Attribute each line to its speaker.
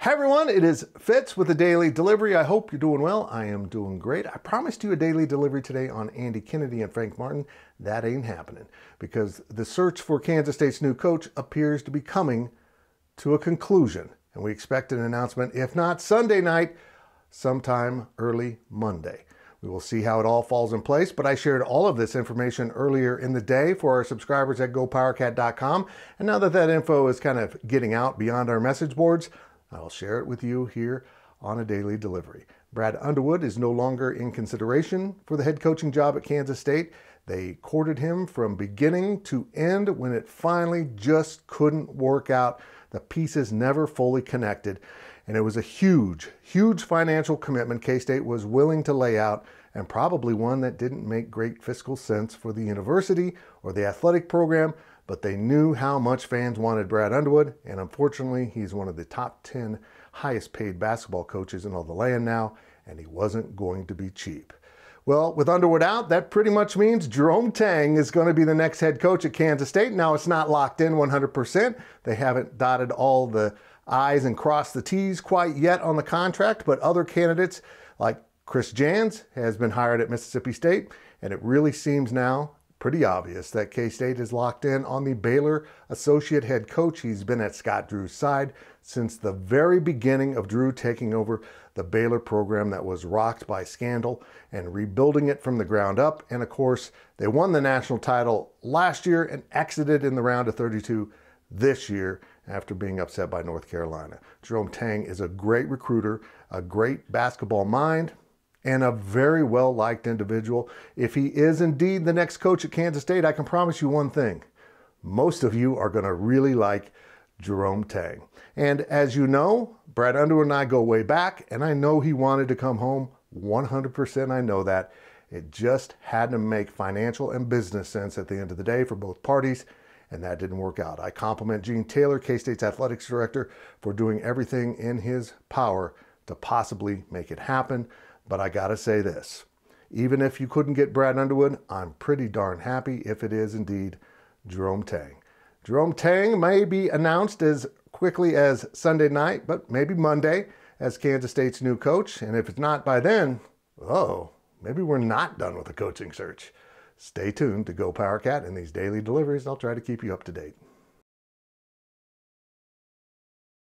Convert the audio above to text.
Speaker 1: Hi everyone, it is Fitz with the Daily Delivery. I hope you're doing well. I am doing great. I promised you a daily delivery today on Andy Kennedy and Frank Martin. That ain't happening because the search for Kansas State's new coach appears to be coming to a conclusion. And we expect an announcement, if not Sunday night, sometime early Monday. We will see how it all falls in place, but I shared all of this information earlier in the day for our subscribers at GoPowercat.com. And now that that info is kind of getting out beyond our message boards, I'll share it with you here on a daily delivery. Brad Underwood is no longer in consideration for the head coaching job at Kansas State. They courted him from beginning to end. When it finally just couldn't work out, the pieces never fully connected. And it was a huge, huge financial commitment K-State was willing to lay out, and probably one that didn't make great fiscal sense for the university or the athletic program, but they knew how much fans wanted Brad Underwood, and unfortunately, he's one of the top 10 highest paid basketball coaches in all the land now, and he wasn't going to be cheap. Well, with Underwood out, that pretty much means Jerome Tang is going to be the next head coach at Kansas State. Now, it's not locked in 100%. They haven't dotted all the I's and crossed the T's quite yet on the contract, but other candidates like Chris Jans has been hired at Mississippi State, and it really seems now pretty obvious that K-State is locked in on the Baylor associate head coach. He's been at Scott Drew's side since the very beginning of Drew taking over the Baylor program that was rocked by scandal and rebuilding it from the ground up. And of course, they won the national title last year and exited in the round of 32 this year after being upset by North Carolina. Jerome Tang is a great recruiter, a great basketball mind, and a very well-liked individual. If he is indeed the next coach at Kansas State, I can promise you one thing. Most of you are going to really like Jerome Tang. And as you know, Brad Underwood and I go way back, and I know he wanted to come home. 100% I know that. It just had to make financial and business sense at the end of the day for both parties, and that didn't work out. I compliment Gene Taylor, K-State's athletics director, for doing everything in his power to possibly make it happen. But I gotta say this, even if you couldn't get Brad Underwood, I'm pretty darn happy if it is indeed Jerome Tang. Jerome Tang may be announced as quickly as Sunday night, but maybe Monday as Kansas State's new coach. And if it's not by then, maybe we're not done with the coaching search. Stay tuned to GoPowercat and these daily deliveries. I'll try to keep you up to date.